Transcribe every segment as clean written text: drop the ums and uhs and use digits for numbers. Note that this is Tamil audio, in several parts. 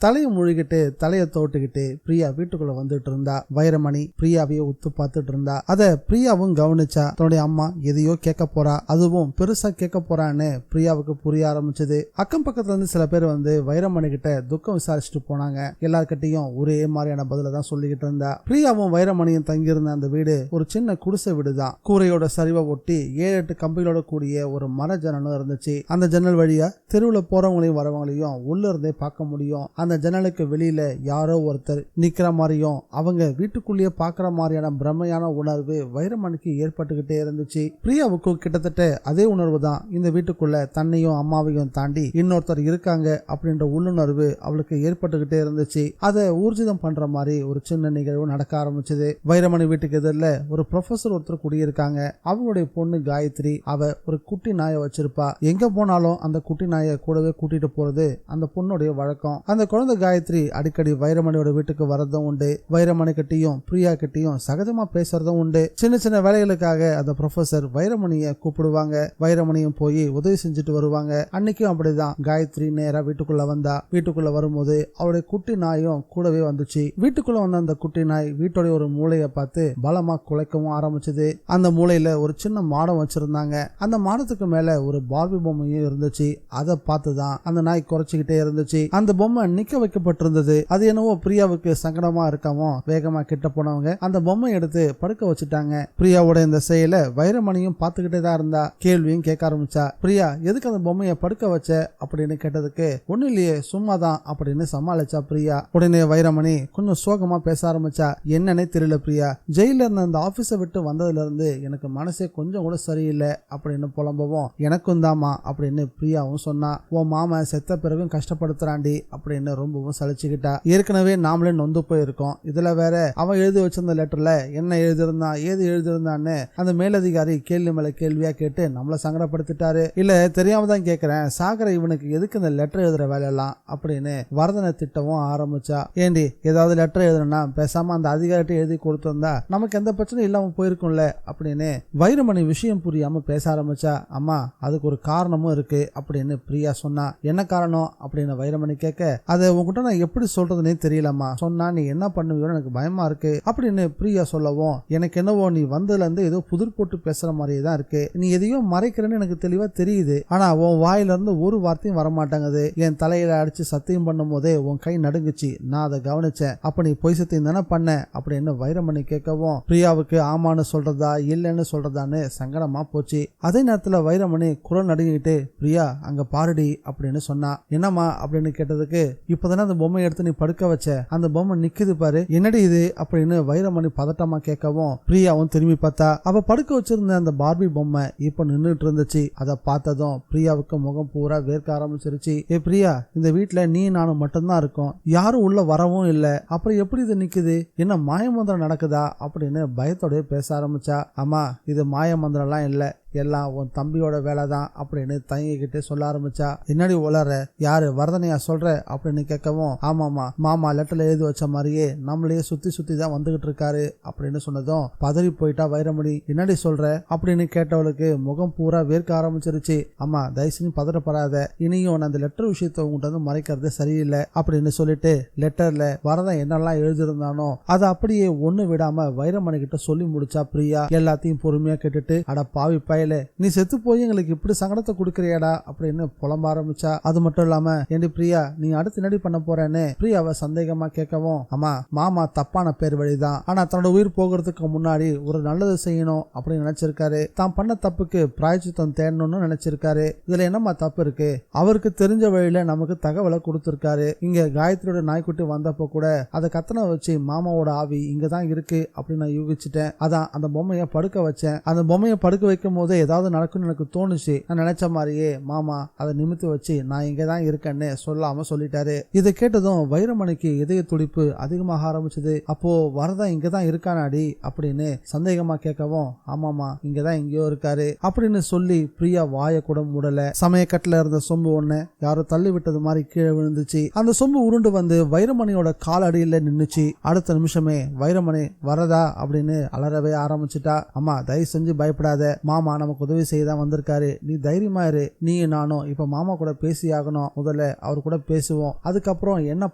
தலையை முழுகிட்டு தலையை தோட்டுக்கிட்டு பிரியா வீட்டுக்குள்ள வந்துட்டு இருந்தா. வைரமணி பிரியாவையே உத்து பார்த்துட்டு இருந்தா. அத பிரியாவும் கவனிச்சா. தன்னுடைய அம்மா எதையோ கேட்க போறா, அதுவும் பெருசா கேட்க போறான்னு பிரியாவுக்கு புரிய ஆரம்பிச்சது. அக்கம் பக்கத்துல இருந்து சில பேர் வந்து வைரமணி கிட்ட துக்கம் விசாரிச்சுட்டு போனாங்க. எல்லார்கிட்டையும் ஒரே மாதிரியான பதில தான் சொல்லிக்கிட்டு இருந்தா. பிரியாவும் வைரமணியும் தங்கியிருந்த அந்த வீடு ஒரு சின்ன குடிசை வீடுதான். கூரையோட சரிவை ஒட்டி 7-8 கம்பிகளோட கூடிய ஒரு மர ஜன்னலும் இருந்துச்சு. அந்த ஜன்னல் வழியா தெருவுல போறவங்களையும் வரவங்களையும் உள்ள இருந்தே பார்க்க முடியும். அந்த ஜன்னலுக்கு வெளியில யாரோ ஒருத்தர் நிக்கிற மாதிரியும் அவங்க வீட்டுக்குள்ளேயே பாக்குற மாதிரியான பிரமையான உணர்வு வைரமணிக்கு ஏற்பட்டுக்கிட்டே இருந்துச்சு. பிரியாவுக்கு கிட்டத்தட்ட அதே உணர்வு தான். இந்த வீட்டுக்குள்ள தன்னையும் அம்மாவையும் தாண்டி இன்னொருத்தர் இருக்காங்க அப்படின்ற உள்ளுணர்வு அவளுக்கு ஏற்பட்டுக்கிட்டே இருந்துச்சு. அதை ஊர்ஜிதம் பண்ற மாதிரி ஒரு சின்ன நிகழ்வு நடக்க ஆரம்பிச்சது. வைரமணி வீட்டுக்கு எதிரில் ஒரு ப்ரொஃபசர் ஒருத்தர் குடியிருக்காங்க. அவங்களுடைய பொண்ணு காயத்ரி அவ ஒரு குட்டி நாயை வச்சிருப்பா. எங்க போனாலும் அந்த குட்டி நாயை கூடவே கூட்டிட்டு போறது அந்த பொண்ணுடைய வழக்கம். அந்த குழந்தை காயத்ரி அடிக்கடி வைரமணியோட வீட்டுக்கு வரதும் உண்டு. வைரமணி கிட்டையும் பிரியா கிட்டையும் சகஜமா பேசுறதும் உண்டு. சின்ன சின்ன வேலைகளுக்காக அந்த ப்ரொஃபசர் வைரமணிய கூப்பிடுவாங்க. வைரமணியும் போய் உதவி செஞ்சுட்டு வருவாங்க. அன்னைக்கும் அப்படிதான். காயத்ரி நேரா வீட்டுக்குள்ள வந்தா. வீட்டுக்குள்ள வரும்போது அவருடைய குட்டி நாயும் கூடவே வந்துச்சு. வீட்டுக்குள்ள வந்த அந்த குட்டி நாய் வீட்டோட ஒரு மூளைய பார்த்து பலமா குலைக்கவும் ஆரம்பிச்சது. அந்த மூளையில ஒரு சின்ன மாடம் வச்சிருந்தாங்க. அந்த மாடத்துக்கு மேல ஒரு பார்பி பொம்மையும் இருந்துச்சு. அதை பார்த்துதான் அந்த நாய் குறைச்சிக்கிட்டே இருந்துச்சு. அந்த பொம்மை நிக்க வைக்கப்பட்டிருந்தது. அது என்னவோ பிரியாவுக்கு சங்கடமா இருக்காமோ வேகமா கிட்ட போனவங்க அந்த பொம்மை எடுத்து படுக்க வச்சுட்டாங்க. பிரியாவோட இந்த செயலை வைரமணியும் பார்த்துக்கிட்டே தான் இருந்தா. கேள்வியும் கேட்க ஆரம்பிச்சா. பிரியா எதுக்கு அந்த பொம்மையை படுக்க வச்ச அப்படின்னு கேட்டதுக்கு ஒண்ணு இல்லையே சும்மாதான் அப்படின்னு சமாளிச்சா பிரியா. உடனே வைரமணி கொஞ்சம் சோகமா பேச ஆரம்பிச்சா. என்னன்னே தெரியல பிரியா, ஜெயில இருந்த அந்த ஆபீஸை விட்டு வந்ததுல இருந்து எனக்கு மனசே கொஞ்சம் கூட சரியில்லை அப்படின்னு புலம்பவும் எனக்கும் தாமா அப்படின்னு பிரியாவும் சொன்னா. உன் மாமா செத்த பிறகும் கஷ்டப்படுத்துறாண்டி அப்படின்னு ரொம்பவும் சலிச்சுக்கிட்டா. ஏற்கனவே நாமளே நொந்து போயிருக்கோம். இதுல வேற அவன் எழுதி வச்சிருந்த லெட்டர்ல என்ன எழுதிருந்தான் ஏது எழுதிருந்தான்னு அந்த மேலதிகாரி கேள்வி மேல கேள்வியா கேட்டு நம்மள சங்கடப்படுத்திட்டாரு. இல்ல தெரியாம தான் கேக்குறேன், சாகர இவனுக்கு எதுக்கு இந்த லெட்டர் எழுதுற வேலையெல்லாம் அப்படின்னு வரதனை திட்டவும் ஆரம்பிச்சா. ஏண்டி ஏதாவது லெட்டர் எழுதுனா பேசாம அந்த அதிகாரிட்ட எழுதி கொடுத்திருந்தா நமக்கு எந்த பிரச்சனையும் இல்லாம போயிருக்கும்ல அப்படின்னு வைரமணி விஷயம் புரியாம பேச ஆரம்பிச்சா. அம்மா அதுக்கு ஒரு காரணமும் இருக்கு அப்படின்னு பிரியா சொன்னா. என்ன காரணம் அப்படின்னு வைரமணி கேட்க, அதை உங்ககிட்ட நான் எப்படி சொல்றதுன்னே தெரியலம்மா, சொன்னா நீ என்ன பண்ணுவீங்கன்னு எனக்கு பயமா இருக்கு அப்படின்னு பிரியா சொல்லவும் எனக்கு என்னவோ நீ வந்ததுல இருந்து ஏதோ புதிர் போட்டு பேசுற மாதிரியே தான் இருக்கு. நீ எதையோ மறைக்கிறேன்னு எனக்கு தெளிவா தெரியுது. ஆனா உன் வாயில இருந்து ஒரு வார்த்தையும் வரமாட்டேங்குது. என் தலையில அடிச்சு சத்தியம் பண்ணும் போதே உன் கை நடுங்குச்சு. நான் அதை கவனிச்சேன். அப்ப நீ பொய் சத்தியம் தானே பண்ண அப்படின்னு வைரமணி கேட்கவும் பிரியாவுக்கு ஆமான்னு சொல்றதா இல்லைன்னு சொல்றதான்னு சங்கடமா போச்சு. அதே நேரத்துல வைரமணி குரல் நடுங்கிட்டு பிரியா அங்க பாருடி அப்படின்னு சொன்னா. என்னம்மா அப்படின்னு கேட்டதுக்கு இப்பதானே அந்த பொம்மை எடுத்து நீ படுக்க வச்ச, அந்த பொம்மை நிக்குது பாரு, என்னடி இது அப்படின்னு வைரமணி பதட்டமா கேட்கவும் பிரியாவும் திரும்பி பார்த்தா. அவ படுக்க வச்சிருந்த அந்த பார்பி பொம்மை இப்ப நின்றுட்டு இருந்துச்சு. அதை பார்த்ததும் பிரியாவுக்கு முகம் பூரா வேர்க்க ஆரம்பிச்சிருச்சு. ஏ பிரியா, இந்த வீட்டுல நீ நானும் மட்டும்தான் இருக்கோம், யாரும் உள்ள வரவும் இல்ல, அப்புறம் எப்படி இது நிக்குது, என்ன மாயமந்திரம் நடக்குதா அப்படின்னு பயத்தோட பேச ஆரம்பிச்சா. அம்மா இது மாயமந்திரம் எல்லாம் இல்ல, எல்லாம் உன் தம்பியோட வேலை தான் அப்படின்னு தயங்கிக்கிட்டே சொல்ல ஆரம்பிச்சா. என்னடி உளற, யாரு வரதனையா சொல்ற அப்படின்னு கேட்கவும் ஆமாமா மாமா லெட்டர்ல எழுதி வச்ச மாதிரியே நம்மளையே சுத்தி சுத்தி தான் வந்துகிட்டு இருக்காரு அப்படின்னு சொன்னதும் பதறி போயிட்டா வைரமணி. என்னடி சொல்ற அப்படின்னு கேட்டவளுக்கு முகம் பூரா வேர்க்க ஆரம்பிச்சிருச்சு. அம்மா தயவுசெய்து பதறப்படாத, இனியும் அந்த லெட்டர் விஷயத்தை உங்கள்கிட்ட வந்து மறைக்கிறது சரியில்லை அப்படின்னு சொல்லிட்டு லெட்டர்ல வரதன் என்னெல்லாம் எழுதியிருந்தானோ அதை அப்படியே ஒண்ணு விடாம வைரமணி கிட்ட சொல்லி முடிச்சா பிரியா. எல்லாத்தையும் பொறுமையா கேட்டுட்டு அட பாவி பய, நீ செத்து போய் எங்களுக்கு இப்படி சங்கடத்தை கொடுக்கறியாடா அப்படின்னு புலம்ப ஆரம்பிச்சா. அது மட்டும் இல்லாம ஏண்டி பிரியா நீ அடுத்து நடி பண்ண போறேன்னு பிரியாவை சந்தேகமா கேட்கவும் அம்மா மாமா தப்பான பேர் வழிதான், ஆனா தன்னோட உயிர் போகிறதுக்கு முன்னாடி ஒரு நல்லது செய்யணும் அப்படின்னு நினைச்சிருக்காரு. தான் பண்ண தப்புக்கு பிராயச்சித்தம் தேடணும்னு நினைச்சிருக்காரு. இதுல என்னம்மா தப்பு இருக்கு, அவருக்கு தெரிஞ்ச வழியில நமக்கு தகவலை கொடுத்திருக்காரு. இங்க காயத்ரியோட நாய்க்குட்டி வந்தப்போ கூட அதை கத்தனை வச்சு மாமாவோட ஆவி இங்கதான் இருக்கு அப்படின்னு நான் யூகிச்சிட்டேன். அதான் அந்த பொம்மையை படுக்க வச்சேன். அந்த பொம்மையை படுக்க வைக்கும் போது ஏதாவது நடக்கும்னு எனக்கு தோணுச்சு. நான் நினைச்ச மாதிரியே மாமா அதை நிமித்து வச்சு நான் இங்கதான் இருக்கேன்னு சொல்லாம சொல்லிட்டாரு. இதை கேட்டதும் வைரமணிக்கு இதய துடிப்பு அதிகமாக ஆரம்பிச்சது. அப்போ வரதா இங்கதான் இருக்கானாடி அப்படின்னு சந்தேகமா கேட்கவும் ஆமாமா இங்கதான் எங்கேயோ இருக்காரு அப்படின்னு சொல்லி பிரியா வாய கூட மூடல. சமயக்கட்டுல இருந்த சொம்பு ஒண்ணு யாரோ தள்ளி விட்டது மாதிரி கீழே விழுந்துச்சு. அந்த சொம்பு உருண்டு வந்து வைரமணியோட கால் அடியில நின்னுச்சு. அடுத்த நிமிஷமே வைரமணி வரதா அப்படின்னு அலறவே ஆரம்பிச்சுட்டா. அம்மா தயவு செஞ்சு பயப்படாத, மாமா நமக்கு உதவி செய்ய தான் வந்திருக்காரு, நீ தைரியமா இரு, நீ நானும் இப்ப மாமா கூட பேசி ஆகணும், முதல்ல அவர் கூட பேசுவோம், அதுக்கப்புறம் என்ன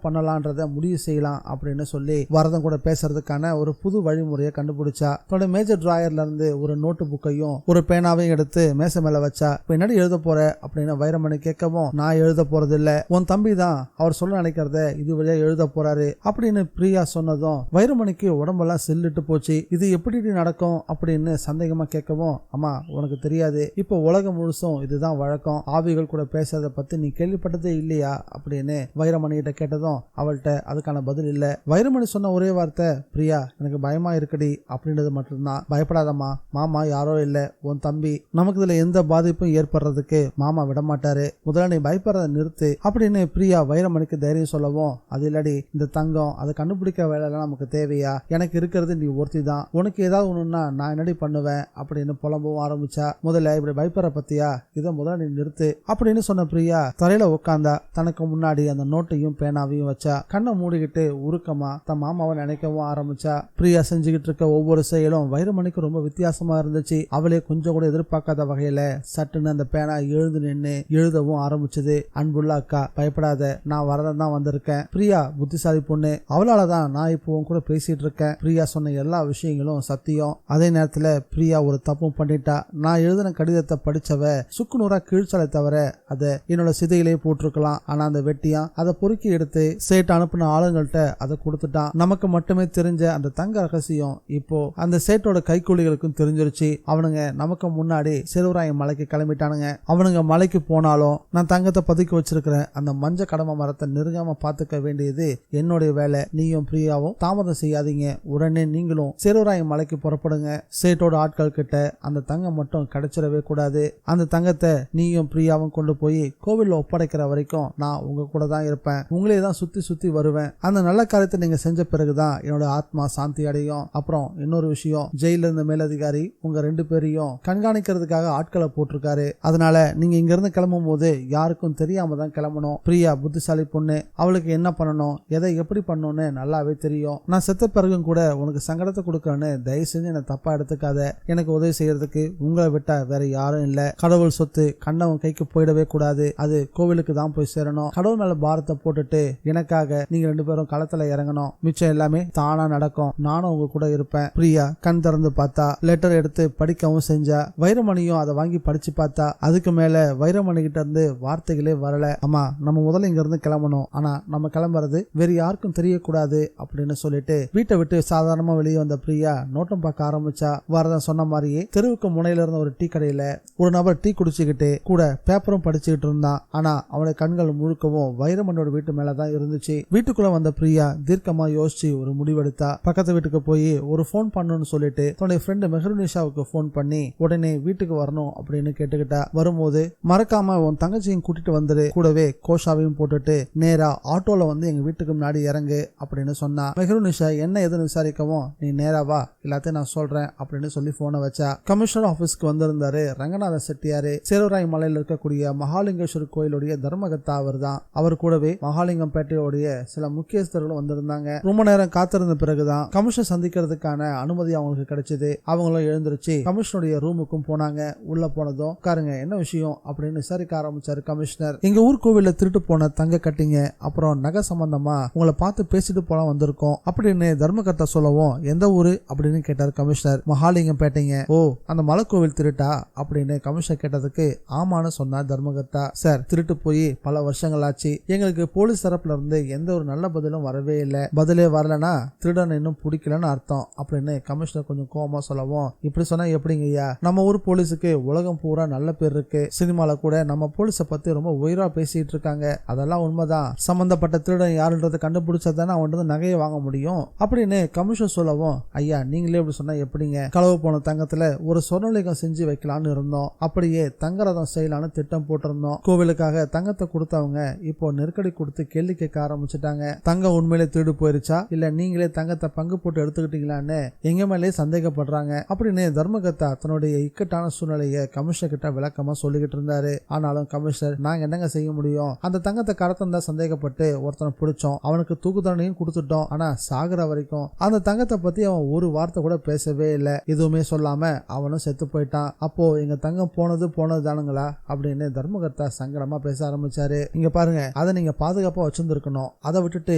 பண்ணலான்றத முடிவு செய்யலாம் அப்படின்னு சொல்லி வரதன் கூட பேசுறதுக்கான ஒரு புது வழிமுறையை கண்டுபிடிச்சா. தன்னோட மேஜர் டிராயர்ல இருந்து ஒரு நோட்டு புக்கையும் ஒரு பேனாவையும் எடுத்து மேசை மேல வச்சா. இப்ப என்னடி எழுத போற அப்படின்னு வைரமணி கேட்கவும், நான் எழுத போறது இல்ல, உன் தம்பி தான் அவர் சொல்ல நினைக்கிறத இது வழியா எழுத போறாரு அப்படின்னு பிரியா சொன்னதும் வைரமணிக்கு உடம்பெல்லாம் சில்லிட்டு போச்சு. இது எப்படி நடக்கும் அப்படின்னு சந்தேகமா கேட்கவும், அம்மா உனக்கு தெரியாது, இப்ப உலகம் முழுசும் இதுதான் வழக்கம், ஆவிகள் கூட பேசுறத பத்தி நீ கேள்விப்பட்டதே இல்லையா அப்படின்னு வைரமணி கிட்ட கேட்டதும் அவள்கிட்ட அதுக்கான பதில் இல்ல. வைரமணி சொன்ன ஒரே வார்த்தை, பிரியா எனக்கு பயமா இருக்குடி அப்படின்றது மட்டும்தான். பயப்படாதம்மா, மாமா யாரோ இல்ல, உன் தம்பி, நமக்கு இதுல எந்த பாதிப்பும் ஏற்படுறதுக்கு மாமா விட மாட்டாரு, முதல்ல நீ பயப்படுறத நிறுத்து அப்படின்னு பிரியா வைரமணிக்கு தைரியம் சொல்லவும், அது இல்லடி இந்த தங்கம் அதை கண்டுபிடிக்க வேலை நமக்கு தேவையா, எனக்கு இருக்கிறது நீ ஒருத்தி தான், உனக்கு ஏதாவது ஒண்ணுன்னா நான் என்னடி பண்ணுவேன் அப்படின்னு புலம்பவும் ஆரம்பிச்சா. முதல்ல இப்படி பயப்படுற பத்தியா, இதை முதல்ல நீ நிறுத்து அப்படின்னு சொன்ன பிரியா தரையில உட்காந்தா. தனக்கு முன்னாடி அந்த நோட்டையும் பேனாவையும் வச்சா. கண்ணை மூடிக்கிட்டு உருக்கமா தன் மாமாவை நினைக்கவும் ஆரம்பிச்சா. பிரியா செஞ்சுக்கிட்டு இருக்க ஒவ்வொரு செயலும் வைரமணிக்கு ரொம்ப வித்தியாசமா இருந்துச்சு. அவளே கொஞ்சம் கூட எதிர்பார்க்காத வகையில சட்டுன்னு அந்த பேனா எழுந்து நின்று எழுதவும் ஆரம்பிச்சது. அன்புள்ள அக்கா, பயப்படாத, நான் வரதான் தான் வந்திருக்கேன், பிரியா புத்திசாலி பொண்ணு, அவளாலதான் நான் இப்போ கூட பேசிட்டு இருக்கேன், பிரியா சொன்ன எல்லா விஷயங்களும் சத்தியம். அதே நேரத்துல பிரியா ஒரு தப்பும் பண்ணிட்டா. நான் எழுதின கடிதத்தை படிச்சவ சுக்குநூறா கிழிச்சாலை தவிர அதை என்னோட சிதையிலே போட்டிருக்கலாம். ஆனா அந்த வெட்டியா அதை பொறுக்கி எடுத்து சேட் அனுப்பின ஆளுங்கள்ட்ட அதை கொடுத்துட்டான். நமக்கு மட்டுமே தெரிஞ்ச அந்த தங்க ரகசியம் இப்போ அந்த சேட்டோட கைக்கூலிகளுக்கும் தெரிஞ்சிருச்சு. அவனுங்க நமக்கு முன்னாடி செருவராயன் மலைக்கு கிளம்பிட்டானுங்க. அவனுங்க மலைக்கு போனாலும் நான் தங்கத்தை பதுக்கி வச்சிருக்கிறேன் அந்த மஞ்ச கடமை மரத்தை நெருங்காம பாத்துக்க வேண்டியது என்னுடைய வேலை. நீயும் பிரியாவும் தாமதம் செய்யாதீங்க, உடனே நீங்களும் செருவராயன் மலைக்கு புறப்படுங்க. சேட்டோட ஆட்கள் கிட்ட அந்த தங்கம் மட்டும் கிடைச்சிடவே கூடாது. அந்த தங்கத்தை நீயும் பிரியாவும் கொண்டு போய் கோவில்ல ஒப்படைக்கிற வரைக்கும் நான் உங்க கூட தான் இருப்பேன், உங்களே தான் சுத்தி சுத்தி வருவேன். அந்த நல்ல காரியத்தை நீங்க செஞ்ச பிறகுதான் என்னோட ஆத்மா சாந்தி அடையும். அப்புறம் இன்னொரு விஷயம், ஜெயில இருந்த மேலதிகாரி உங்க 2 பேரையும் கண்காணிக்கிறதுக்காக ஆட்களை போட்டிருக்காரு. அதனால நீங்க இங்க இருந்து கிளம்பும் போது யாருக்கும் தெரியாம தான் கிளம்பணும். பிரியா புத்திசாலி பொண்ணு, அவளுக்கு என்ன பண்ணணும் எதை எப்படி பண்ணணும்னு நல்லாவே தெரியும். நான் செத்த பிறகும் கூட உனக்கு சங்கடத்தை கொடுக்கறேன்னு தயவு செஞ்சு என்ன தப்பா எடுத்துக்காத. எனக்கு உதவி செய்யறதுக்கு உங்களை விட்டா வேற யாரும் இல்ல. கடவுள் சொத்து கண்ணவன் கைக்கு போயிடவே கூடாது, அது கோவிலுக்கு தான் போய் சேரணும். கடவுள் மேல பாரத்தை போட்டுட்டு எனக்காக நீங்க 2 பேரும் களத்துல இறங்கணும். மிச்சம் எல்லாமே தானா நடக்கும், நானும் உங்க கூட இருப்பேன். பிரியா கண் திறந்து பார்த்தா. லெட்டர் எடுத்து படிக்கவும் செஞ்சா. வைரமணியும் அதை வாங்கி படிச்சு பார்த்தா. அதுக்கு மேல வைரமணி கிட்ட இருந்து வார்த்தைகளே வரல. அம்மா நம்ம முதல்ல இங்க இருந்து கிளம்பணும், ஆனா நம்ம கிளம்புறது வேற யாருக்கும் தெரியக்கூடாது அப்படின்னு சொல்லிட்டு வீட்டை விட்டு சாதாரணமா வெளியே வந்த பிரியா நோட்டம் பார்க்க ஆரம்பிச்சா. வரதன் சொன்ன மாதிரியே தெருவுக்கு முனையில இருந்த ஒரு டீ கடையில ஒரு நபர் டீ குடிச்சுக்கிட்டு கூட பேப்பரும் படிச்சுக்கிட்டு இருந்தான். ஆனா அவனுடைய கண்கள் முழுக்கவும் வைரமணியோட வீட்டு மேலதான் இருந்துச்சு. வீட்டுக்குள்ள வந்த பிரியா தீர்க்கமா யோசிச்சு ஒரு முடிவெடுத்தா. பக்கத்து வீட்டுக்கு போய் ஒரு போன் பண்ணணும்னு சொல்லிட்டு தன்னுடைய ஃப்ரெண்டு மெஹருனிஷாவுக்கு போன் பண்ணி உடனே வீட்டுக்கு வரணும் அப்படின்னு கேட்டுக்கிட்டா. வரும்போது மறக்காம உன் தங்கச்சியும் கூட்டிட்டு வந்துரு, கூடவே கோஷாவையும் போட்டுட்டு நேரா ஆட்டோல வந்து எங்க வீட்டுக்கு முன்னாடி இறங்கு அப்படின்னு சொன்னா. மெஹருனிஷா என்ன எதுன்னு விசாரிக்கவும், நீ நேரா வா, எல்லாத்தையும் நான் சொல்றேன் அப்படின்னு சொல்லி போனை வச்சா. கமிஷனர் ஆபீஸ்க்கு வந்திருந்தாரு ரங்கநாத செட்டியாரு. சேருராய் மலையில இருக்கக்கூடிய மகாலிங்கேஸ்வரர் கோயிலுடைய தர்மகர்த்தா அவர் தான். அவர் கூடவே மகாலிங்கம் பேட்டையோடைய சில முக்கியஸ்தர்களும் வந்திருந்தாங்க. ரொம்ப நேரம் காத்திருந்த பிறகுதான் கமிஷனர் சந்திக்கிறதுக்கான அனுமதி அவங்களுக்கு கிடைச்சது. அவங்களும் எழுந்திருச்சு கமிஷனுடைய ரூமுக்கும் போனாங்க. உள்ள போனதும் உட்காருங்க, என்ன விஷயம் அப்படின்னு விசாரிக்க ஆரம்பிச்சாரு கமிஷனர். எங்க ஊர் கோவில்ல திருட்டு போன தங்க கட்டிங்க அப்புறம் நகை சம்பந்தமா உங்களை பார்த்து பேசிட்டு போலாம் வந்திருக்கோம் அப்படின்னு தர்மகர்த்தா சொல்லவும், எந்த ஊரு அப்படின்னு கேட்டார் கமிஷனர். மகாலிங்கம் பேட்டைங்க. ஓ, அந்த மலை கோவில் திருட்டா அப்படின்னு கமிஷனர் கேட்டதுக்கு ஆமான்னு சொன்னார் தர்மகர்த்தா. சார், திருட்டு போய் பல வருஷங்கள் ஆச்சு, எங்களுக்கு போலீஸ் தரப்புல இருந்து எந்த ஒரு நல்ல பதிலும் வரவே இல்லை, பதிலே வரலன்னா திருடன் இன்னும் பிடிக்கலன்னு அர்த்தம் அப்படின்னு கமிஷனர் கொஞ்சம் கோபமா சொல்லவும், இப்படி சொன்னா எப்படிங்க ஐயா, நம்ம ஊர் போலீஸுக்கு உலகம் பூரா நல்ல பேர் இருக்கு, சினிமால கூட நம்ம போலீஸை பத்தி ரொம்ப உயரா பேசிட்டு இருக்காங்க, அதெல்லாம் உண்மைதான், சம்பந்தப்பட்ட திருடன் யாருன்றதை கண்டுபிடிச்சதானே அவன் நகையை வாங்க முடியும் அப்படின்னு கமிஷனர் சொல்லவும், ஐயா நீங்களே இப்படி சொன்னா எப்படிங்க, களவு போன தங்கத்துல ஒரு சொர்ணலிங்கம் செஞ்சு வைக்கலான்னு இருந்தோம், அப்படியே தங்கரதம் செய்யலான்னு திட்டம் போட்டிருந்தோம், கோவிலுக்காக தங்கத்தை கொடுத்தவங்க இப்போ நெருக்கடி கொடுத்து கேள்வி கேட்க ஆரம்பிச்சுட்டாங்க, தங்கம் உண்மையிலே திருடு போயிருச்சா இல்ல நீங்களே தங்கத்தை பங்கு போட்டு எடுத்துக்கிட்டீங்களான்னு எங்க மேலே சந்தேகப்படுறாங்க அப்படின்னு தர்மகர்த்தா தன்னுடைய இக்கட்டான சூழ்நிலையை கமிஷனர் கிட்ட விளக்கமா சொல்லிக்கிட்டு இருந்தாரு. ஆனாலும் கமிஷனர், நாங்க என்னங்க செய்ய முடியும், அந்த தங்கத்தை கடத்தம் தான் சந்தேகப்பட்டு ஒருத்தனை பிடிச்சோம், அவனுக்கு தூக்கு தண்டனையும் கொடுத்துட்டோம், ஆனா சாகுற வரைக்கும் அந்த தங்கத்தை பத்தி அவன் ஒரு வார்த்தை கூட பேசவே இல்லை, எதுவுமே சொல்லாம அவனும் செத்து போயிட்டான். அப்போ எங்க தங்கம் போனது தானுங்களா அப்படின்னு தர்மகர்த்தா சங்கடமா பேச ஆரம்பிச்சாரு. இங்க பாருங்க, அதை நீங்க பாதுகாப்பா வச்சிருந்திருக்கணும், அதை விட்டுட்டு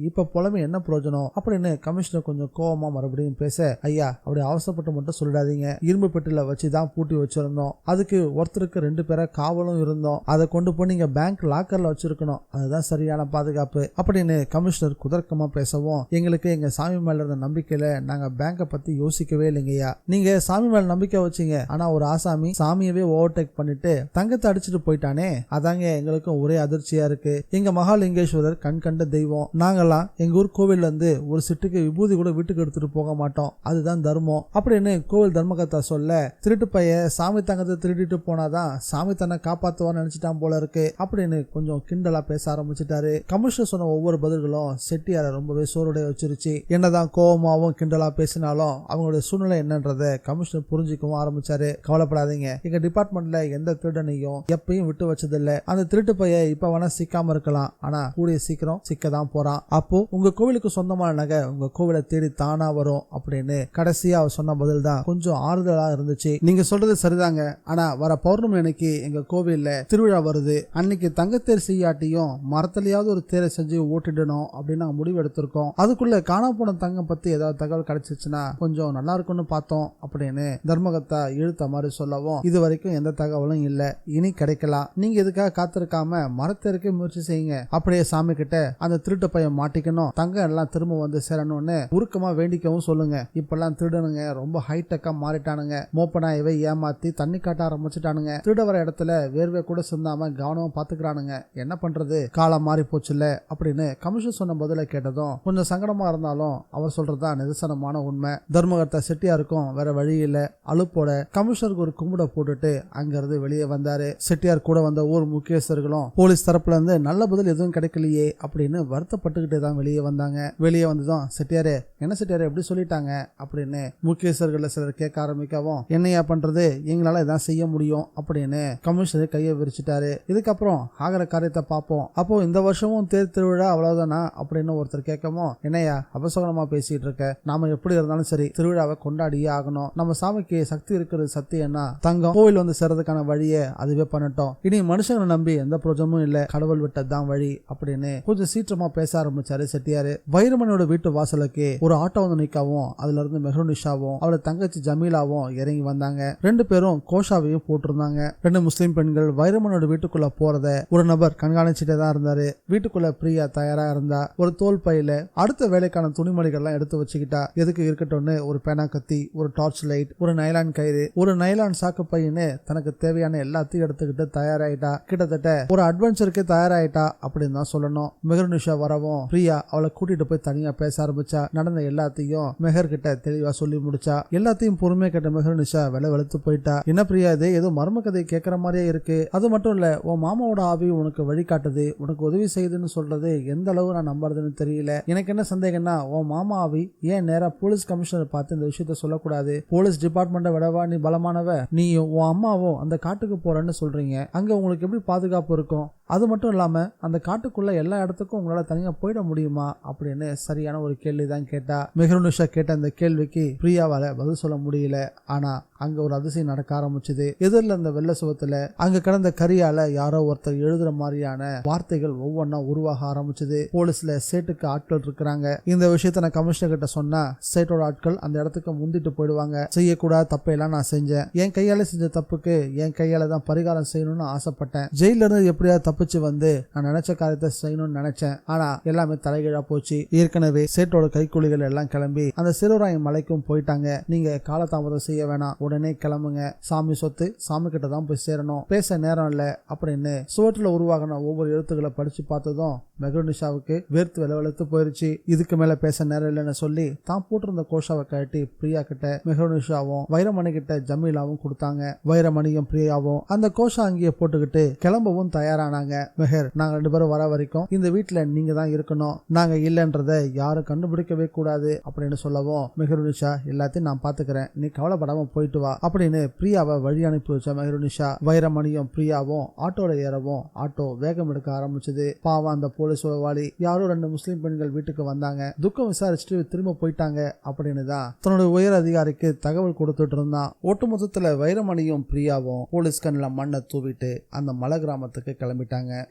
இப்ப புலமை என்ன பிரயோஜனம் அப்படின்னு கமிஷனர் கொஞ்சம் கோவமா மறுபடியும் பேச, ஐயா அப்படி அவசரப்பட்டு மட்டும் சொல்லிடாதீங்க, இரும்பு பெட்டில வச்சுதான் பூட்டி வச்சிருந்தோம், அதுக்கு ஒருத்தருக்கு 2 பேரை காவலும் இருந்தோம், அதை கொண்டு போய் நீங்க பேங்க் லாக்கர்ல வச்சிருக்கணும், அதுதான் சரியான பாதுகாப்பு அப்படின்னு கமிஷனர் குதர்க்கமா பேசவும், எங்களுக்கு எங்க சாமி மேல இருந்த நம்பிக்கையில நாங்க பேங்கை பத்தி யோசிக்கவே இல்லைங்கய்யா, நீங்க சாமி மேல நம்பிக்கை வச்சீங்க, ஆனா ஒரு ஆசாமி சாமியவே ஓவர்டேக் பண்ணிட்டு தங்கத்தை அடிச்சுட்டு போயிட்டானே, அதாங்க எங்களுக்கும் ஒரே அதிர்ச்சியா இருக்கு. எங்க மகாலிங்கேஸ்வரர் கண் கண்ட தெய்வம், நாங்கெல்லாம் எங்க ஊர் கோவில்ல இருந்து ஒரு சிட்டுக்கு விபூதி கூட வீட்டுக்கு எடுத்துட்டு போக மாட்டோம், அதுதான் தர்மம் அப்படின்னு கோவில் தர்மகர்த்தா சொல்ல, திருட்டு பைய சாமி தங்கத்தை திருடிட்டு போனாதான் சாமி தன்னை காப்பாத்துவான்னு நினைச்சிட்டான் போல இருக்கு அப்படின்னு கொஞ்சம் கிண்டலா பேச ஆரம்பிச்சுட்டாரு. கமிஷனர் சொன்ன ஒவ்வொரு பதில்களும் செட்டியார ரொம்பவே சோறுடைய வச்சிருச்சு. என்னதான் கோவமாவும் கிண்டலா பேசினாலும் அவங்களுடைய சூழ்நிலை என்னன்றத கமிஷனர் புரிஞ்சுக்கவும் ஆரம்பிச்சாரு. கவலைப்படாதீங்க, எங்க டிபார்ட்மெண்ட்ல எந்த திருடனையும் எப்பயும் விட்டு வச்சதில்ல, அந்த திருட்டு பைய இப்ப வேணா சிக்காம இருக்கலாம், ஆனா கூடிய சீக்கிரம் சிக்கதான் போறான், அப்போ உங்க கோவிலுக்கு சொந்தமான நகை உங்க கோவிலை தேடி தானா வரும் அப்படின்னு கடைசியா அவர் சொன்ன பதில் தான் கொஞ்சம் ஆறுதலா இருந்துச்சு. நீங்க சொல்றது சரிதாங்க, ஆனா வர பௌர்ணமி அன்னைக்கு எங்க கோவில்ல திருவிழா வருது, அன்னைக்கு தங்கத்தேர் செய்யாட்டியும் மரத்திலேயாவது ஒரு தேரை செஞ்சு ஓட்டிடணும் அப்படின்னு நாங்க முடிவு எடுத்திருக்கோம், அதுக்குள்ள காணாம போன தங்கம் பத்தி ஏதாவது தகவல் கிடைச்சிச்சுன்னா கொஞ்சம் நல்லா இருக்கும்னு பார்த்தோம் அப்படின்னு தர்மகர்த்தா இழுத்த மாதிரி சொல்லவும், இது வரைக்கும் எந்த தகவலும் இல்ல, இனி கிடைக்கலாம், நீங்க எதுக்காக காத்திருக்காம மரத்தேருக்கே முயற்சி செய்யுங்க, அப்படியே சாமி கிட்ட அந்த திருட்டு பையன் மாட்டிக்கணும், தங்கம் எல்லாம் திரும்ப வந்து சேரணும்னு உருக்கமா வேண்டிக்கவும் சொல்லுங்க. இப்பெல்லாம் திருடனுங்க ரொம்ப ஹைடெக்கா மாறிட்டானுங்க, மோப்பனாயவை ஏமாத்தி தண்ணி காட்ட ஆரம்பிச்சுட்டானுங்க, திருட வர இடத்துல வேர்வை கூட சிந்தாம கவனமா பாத்துக்கிறானுங்க, என்ன பண்றது, காலம் மாறி போச்சுல்ல அப்படின்னு கமிஷன் சொன்ன பதில கேட்டதும் கொஞ்சம் சங்கடமா இருந்தாலும் அவர் சொல்றதுதான் நிதர்சனமான உண்மை. தர்மகர்த்தா செட்டியாருக்கும் வேற வழி இல்ல, அலுப்போட கமிஷனருக்கு ஒரு கும்பிட போட்டுட்டு அங்கிருந்து வெளியே வந்தாரு. செட்டியார் கூட வந்த ஊர் முக்கியஸ்தர்களும் போலீஸ் தரப்புல இருந்து நல்ல பதில் எதுவும் கிடைக்கலையே அப்படின்னு வருத்தப்பட்டுக்கிட்டு தான் வெளியே வந்தாங்க. வெளியே வந்ததும் செட்டியாரே என்ன செட்டியாரே எப்படி சொல்லிட்டாங்க அப்படின்னு முக்கியஸ்தர்கள் சிலர் கேட்க ஆரம்பிக்கவும், என்னையா பண்றது, எங்களால இதான் செய்ய முடியும் அப்படின்னு கமிஷனர் கையை விரிச்சிட்டாரு. இதுக்கப்புறம் ஆகிற காரியத்தை பார்ப்போம், அப்போ இந்த வருஷமும் தேர் திருவிழா அவ்வளவுதானா அப்படின்னு ஒருத்தர் கேட்கவும், என்னையா அபசகனமா பேசிட்டு இருக்க, நாம எப்படி இருந்தாலும் சரி திருவிழாவை கொண்டாடியே ஆகணும், நம்ம சாமிக்கு சக்தி இருக்கிறது சத்தியம்னா தங்கம் கோவில் வந்து சேர்றதுக்கான வழியை அதுவே பண்ணட்டும், இனி மனுஷங்களை நம்பி எந்த பிரயோஜனமும் இல்ல, கடவுள் விட்டதுதான் வழி அப்படின்னு கொஞ்சம் சீற்றமா பேச ஆரம்பிச்சாரு செட்டியாரு. வைரமணியோட வீட்டு வாசலுக்கு ஒரு ஆட்டோ வந்து நிக்கவும் அதுல இருந்து மெஹருனிஷாவும் அவரோட தங்கச்சி ஜமீலாவும் இறங்கி வந்தாங்க. 2 பேரும் கோஷாவையும் போட்டிருந்தாங்க. 2 முஸ்லிம் பெண்கள் வைரமணியோட வீட்டுக்குள்ள போறத ஒரு நபர் கண்காணிச்சுட்டே தான் இருந்தாரு. வீட்டுக்குள்ள பிரியா தயாரா இருந்தா. ஒரு தோல் பையில அடுத்த வேலைக்கான துணிமணிகள் எல்லாம் எடுத்து வச்சுக்கிட்டா. எதுக்கு இருக்கட்டும்னு ஒரு பேனா கத்தி, ஒரு டார்ச் லைட், ஒரு நைலான் கயிறு, ஒரு நைலான் சாக்கு பையன்னு தனக்கு தேவையான எல்லாத்தையும் எடுத்துக்கிட்டு தயாராயிட்டா. கிட்டத்தட்ட ஒரு அட்வென்ச்சருக்கே தயாராயிட்டா அப்படின்னு தான் சொல்லணும். மெஹருனிஷா வரவும் பிரியா அவளை கூட்டிட்டு போய் தனியா பேச ஆரம்பிச்சா. நடந்த எல்லாத்தையும் மெஹர் கிட்ட தெளிவா சொல்லி முடிச்சா. எல்லாத்தையும் பொறுமையா கேட்ட மெஹருனிஷா வெளுத்து போயிட்டா. என்ன பிரியா, இது ஏதோ மர்ம கதை கேட்கற மாதிரியே இருக்கு, அது மட்டும் இல்ல உன் மாமாவோட ஆவி உனக்கு வழிகாட்டுது, உனக்கு உதவி செய்யுதுன்னு சொல்றது எந்த அளவு நான் நம்புறதுன்னு தெரியல, எனக்கு என்ன சந்தேகம்னா உன் மாமா ஆவி ஏன் நேரா போலீஸ் கமிஷனர் பார்த்து இந்த விஷயத்த சொல்லக்கூடாது, போலீஸ் டிபார்ட்மெண்ட்டை விடவா நீ பலமானவ, நீயும் உன் அம்மாவும் அந்த காட்டுக்கு போறேன்னு சொல்றீங்க, அங்க உங்களுக்கு எப்படி பாதுகாப்பு இருக்கும், அது மட்டும் இல்லாம அந்த காட்டுக்குள்ள எல்லா இடத்துக்கும் உங்களால தனியா போயிட முடியுமா அப்படின்னு சரியான ஒரு கேள்விதான் கேட்டா. மெஹருனிஷா கேட்ட அந்த கேள்விக்கு பிரியாவால பதில் சொல்ல முடியல. ஆனா அங்க ஒரு அதிசயம் நடக்க ஆரம்பிச்சது. எதிரில் இருந்த வெள்ள சுவத்துல அங்க கிடந்த கரியால யாரோ ஒருத்தர் எழுதுற மாதிரியான வார்த்தைகள் ஒவ்வொன்னா உருவாக ஆரம்பிச்சது. போலீஸ்ல சேட்டுக்கு ஆட்கள் இருக்கிறாங்க, இந்த விஷயத்த நான் கமிஷனர் கிட்ட சொன்னா சேட்டோட ஆட்கள் அந்த இடத்துக்கு முந்திட்டு போயிடுவாங்க, செய்யக்கூடாத தப்பையெல்லாம் நான் செஞ்சேன், என் கையால செஞ்ச தப்புக்கு என் கையால தான் பரிகாரம் செய்யணும்னு ஆசைப்பட்டேன், ஜெயில இருந்து எப்படியாவது தப்பிச்சு வந்து நான் நினைச்ச காரியத்தை செய்யணும்னு நினைச்சேன், ஆனா எல்லாமே தலைகீழா போச்சு, ஏற்கனவே சேட்டோட கைக்கூலிகள் எல்லாம் கிளம்பி அந்த சிறுராயன் மலைக்கும் போயிட்டாங்க, நீங்க காலதாமதம் செய்ய வேணாம், உடனே கிளம்புங்க, சாமி சொத்து சாமி கிட்ட தான் போய் சேரணும், பேச நேரம் இல்ல அப்படின்னு சுவற்றில் உருவாகின ஒவ்வொரு எழுத்துக்களை படிச்சு பார்த்ததும் மெஹருனிஷாவுக்கு வேர்த்து வெளுத்து போயிருச்சு. இதுக்கு மேல பேச நேரம் இல்லைன்னு சொல்லி தான் போட்டிருந்த கோஷாவை கட்டி பிரியா கிட்ட மெஹருனிஷாவும் வைரமணி கிட்ட ஜமீலாவும் கொடுத்தாங்க. வைரமணியும் பிரியாவும் அந்த கோஷா அங்கேயே போட்டுக்கிட்டு கிளம்பவும் தயாரானாங்க. மெஹர், நாங்க 2 பேரும் வர வரைக்கும் இந்த வீட்டுல நீங்க தான் இருக்கணும், நாங்க இல்லன்றத யாரும் கண்டுபிடிக்கவே கூடாது அப்படின்னு சொல்லவும் மெஹருனிஷா எல்லாத்தையும் நான் பாத்துக்கிறேன், நீ கவலைப்படாம போயிட்டு வா அப்படின்னு பிரியாவை வழி அனுப்பி வச்ச மெஹருனிஷா வைரமணியும் பிரியாவும் ஆட்டோட ஏறவும் ஆட்டோ வேகம் எடுக்க ஆரம்பிச்சது. பாவம் அந்த போலீஸ் உளவாளி யாரோ 2 முஸ்லிம் பெண்கள் வீட்டுக்கு வந்தாங்க, துக்கம் விசாரிச்சுட்டு திரும்ப போயிட்டாங்க அப்படின்னு தான் தன்னோட உயர் அதிகாரிக்கு தகவல் கொடுத்துட்டு இருந்தான். ஒட்டுமொத்தத்துல வைரமணியும் பிரியாவும் போலீஸ் கண்ணில் மண்ணை தூவிட்டு அந்த மலை கிராமத்துக்கு கிளம்பிட்டாங்க.